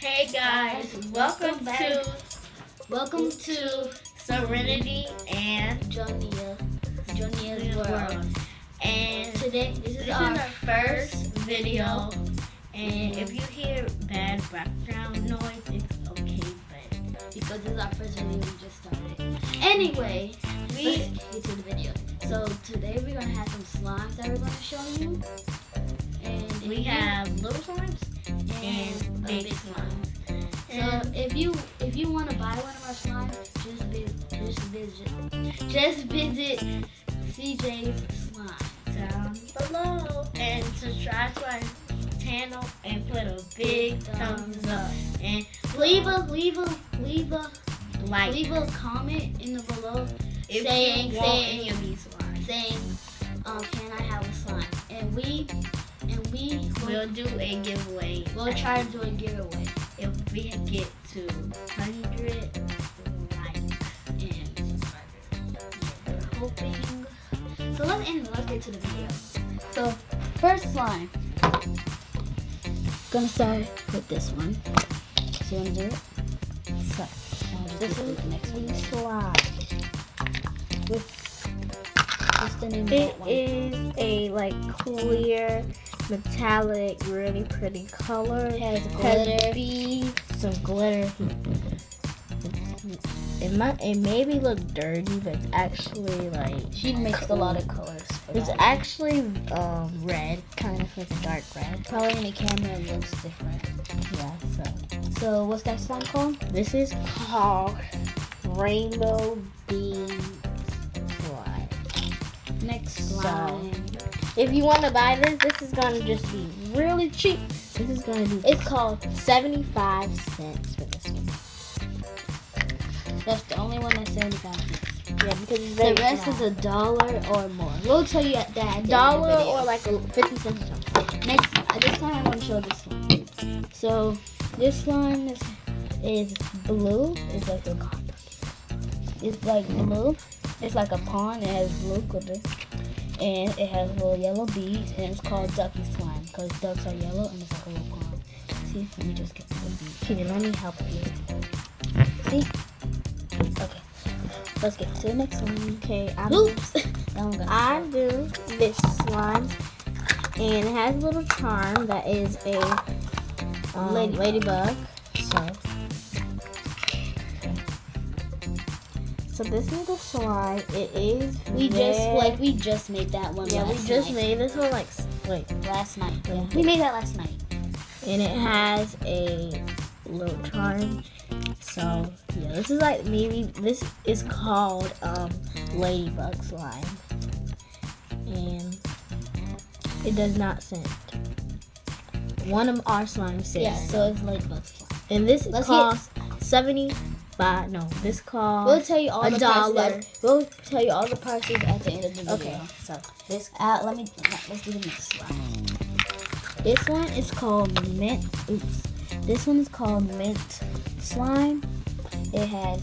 Hey guys, welcome to Serenity and Jonia's World. And Today, this is this our is our first video. And if you hear bad background noise, it's okay, but because this is our first video. We just started. Anyway, let's get to the video. So today we're gonna have some slimes that we're gonna show you, and we have little slimes and big big slimes. So if you want to buy one of our slimes, just visit CJ's Slime Down below and subscribe to our channel and put a big thumbs up and leave a like comment in the below if saying you want any of these slimes. can I have a slime, and we We'll do a giveaway. we'll try to do a giveaway If we get to 100 likes. and subscribers. We're hoping. So let's get to the video. So first slime, gonna start with this one. So you wanna do it? So this is the next one. Slime. What's the name of It that one? is a like clear, metallic, really pretty color. It has glitter. Some glitter. It maybe look dirty, but it's actually like She mixed a lot of colors. For it's that. actually red, kind of like a dark red. Probably in the camera it looks different. Yeah. So what's that slime called? This is called Rainbow Beads Slime. Next So, slime. if you want to buy this is gonna just be really cheap. This is gonna be It's called. 75 cents for this one. That's the only one that's 75 cents. Yeah, because it's The very rest small. is $1 or more. We'll tell you at that. at the end of the dollar video. or like a 50 cents or something. Next, this time I'm gonna show this one. So this one is blue. It's like a. It's like blue. It's like a pond. It has blue glitter, and it has little yellow beads, and it's called Ducky Slime because ducks are yellow and it's like a little pond. See, let me just get the beads. Here, let me help you. See? Okay. Let's get to the next one. Okay, Oops. That one got I do this slime, and it has a little charm that is a ladybug. So this little slime, it is. we just made that one. Yeah, we last just night. made this one like last night. Yeah. We made that last night. and it has a little charm. So yeah, this is like this is called ladybug slime, and it does not scent. One of our slimes says. Yeah, so it's ladybug slime. And this Let's costs 75. No, this costs We'll tell you all the $1. prices. We'll tell you all the prices at the end of the video. Okay, so this Let's do the next one. this one is called mint. Oops, this one is called mint slime. It has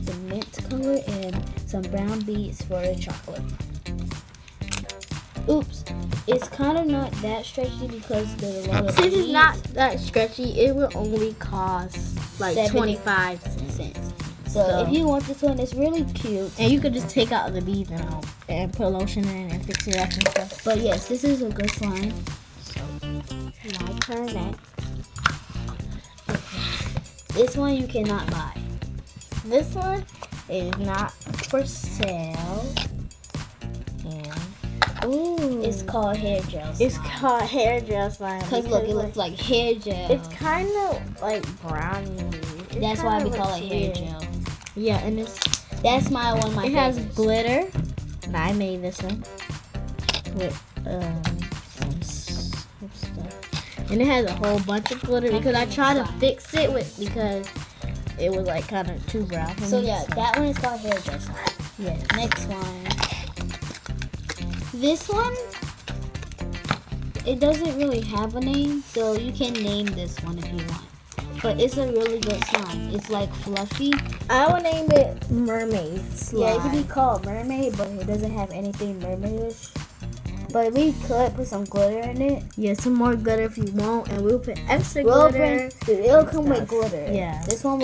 the mint color and some brown beads for the chocolate. Oops, it's kind of not that stretchy because there's a lot of Since it's beads. not that stretchy, it will only cost like 70 25 cents. So if you want this one, it's really cute. And you could just take out the beads and put lotion in and fix it up and stuff. But yes, this is a good slime. So, my turn next. This one you cannot buy. This one is not for sale. And ooh, It's called hair gel slime. it's called hair gel slime. Because look, it looks like hair gel. it's kind of like brownie. That's why we call it hair gel. Yeah, and That's one of my it has favorites. glitter. And I made this one with some stuff, and it has a whole bunch of glitter because I tried to fix it because it was like kind of too brown for So me. yeah, that one is called hair gel slime. Yeah. Next one. This one, it doesn't really have a name, so you can name this one if you want. But it's a really good slime. It's like fluffy. I would name it mermaid slime. Yeah, it could be called mermaid, but it doesn't have anything mermaidish. But we could put some glitter in it. Yeah, some more glitter if you want, and we'll put extra We'll glitter. it'll come with stuff. glitter. Yeah. This one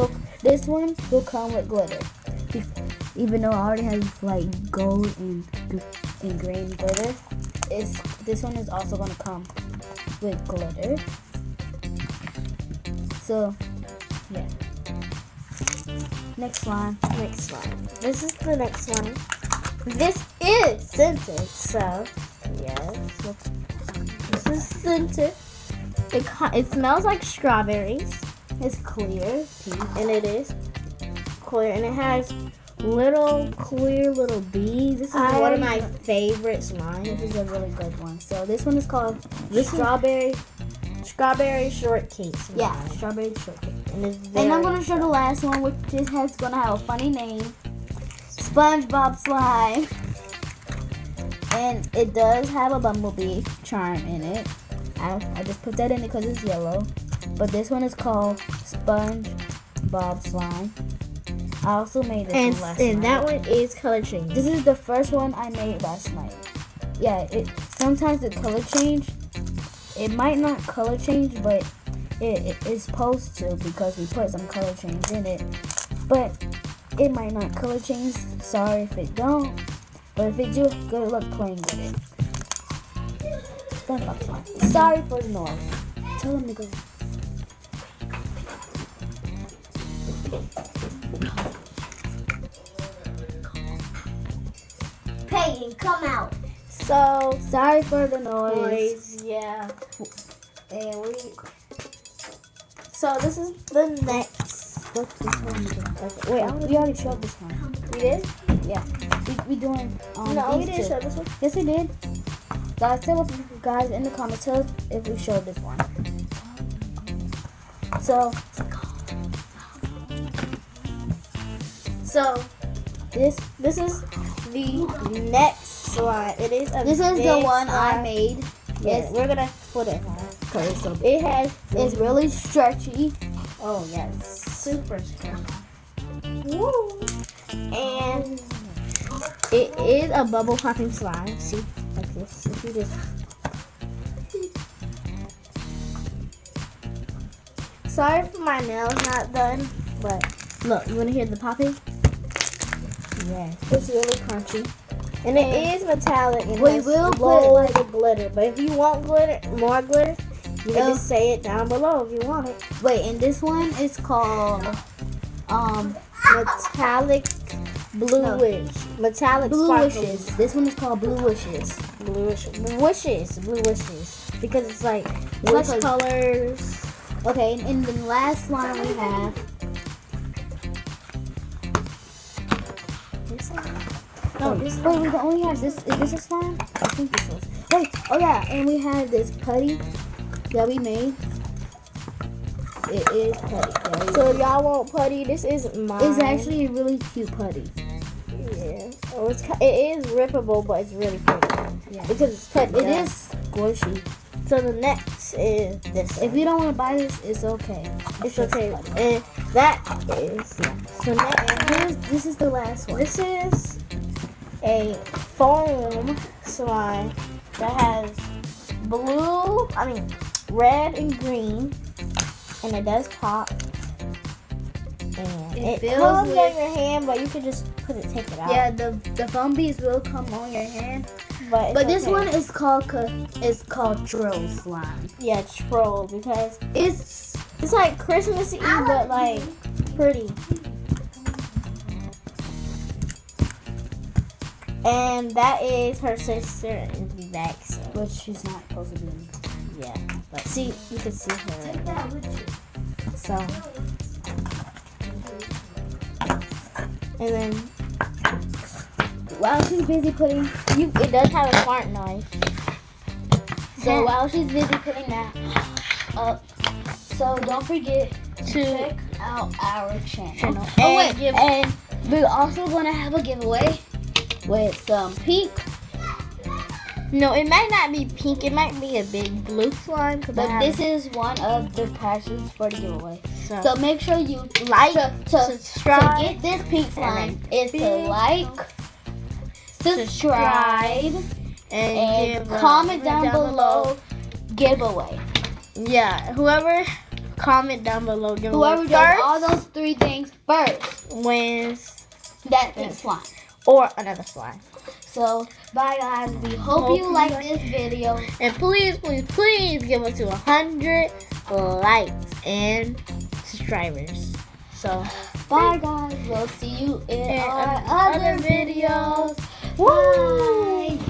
will come with glitter. Even though I already have like gold and green glitter, this one is also gonna come with glitter. So yeah. Next slime. Next slime. This is the next one. This is scented, so yes. This is scented. It smells like strawberries. It's clear, pink. And it is clear, and it has clear little beads. This is one of my favorite slimes. This is a really good one. So this one is called strawberry shortcake slime. Yeah, strawberry shortcake. And I'm gonna show the last one, which is gonna have a funny name, SpongeBob slime. And it does have a bumblebee charm in it. I just put that in it because it's yellow. But this one is called SpongeBob slime. I also made this one last night. And that one is color change. This is the first one I made last night. Yeah, sometimes the color change. It might not color change, but it is supposed to because we put some color change in it. But it might not color change. Sorry if it don't. But if it do, good luck playing with it. SpongeBob slime. Sorry for the noise. Tell them to go. Peyton, come out. So Sorry for the noise. yeah. And so this is the next. What's this one again? Okay, Wait, we already showed this one. we did? Yeah. We doing No, we these didn't two. show this one. Yes, we did. Guys, tell us guys in the comments. Tell us if we showed this one. So this is the next slime. It is a this is big the one slime. I made. Yes, we're gonna put it. Okay, so It has. it's really stretchy. Oh yes, super strong. Woo! And it is a bubble popping slime. See, like this. If you just. Sorry for my nails not done, but look, you wanna hear the popping? Yeah. It's really crunchy. And it is metallic and we has will put, loads of glitter. But if you want more glitter, you can Yeah. just say it down below if you want it. Wait, and this one is called Metallic bluish. Metallic Blue sparkle. Wishes. This one is called Blue Wishes. Blue wishes. Because it's like It's wish like a- colors. Okay, and the last slime we have. No, this is Wait, we only have this. Is this a slime? I think this is. Wait, oh yeah, and we have this putty that we made. It is putty. so if y'all want putty, this is mine. It's actually a really cute putty. yeah. Oh, it is rippable, but it's really pretty. Yeah. Because it's putty. It is squishy. So the next is this. If you don't want to buy this, it's okay. It's just okay. putty. And that is. So next, This is the last one. this is a foam slime that has red and green, and it does pop. And it fills comes with- on your hand, but you can just take it out. Yeah, the foam beads will come on your hand. but But this okay. one is called troll slime. yeah, troll, because It's it's like Christmassy, but like pretty. And that is her sister in the back, so which she's not supposed to be in. yeah. But see, you can see her right now. So, and then While she's busy putting, it does have a fart noise. so while she's busy putting that up, so don't forget to check out our channel. And Oh wait, give- and we're also gonna have a giveaway with some pink. No, it might not be pink. It might be a big blue slime. But this is one of the prizes for the giveaway. so So make sure you like, to subscribe, get this pink slime and is to big like, subscribe, And comment down below giveaway. Yeah, whoever comment down below giveaway Whoever does all those 3 things first wins that slime. Or another slime. So, bye guys. We hope you like this video. And please, please, please give us to 100 likes and subscribers. So, bye guys. We'll see you in our other other videos. Woo! Bye.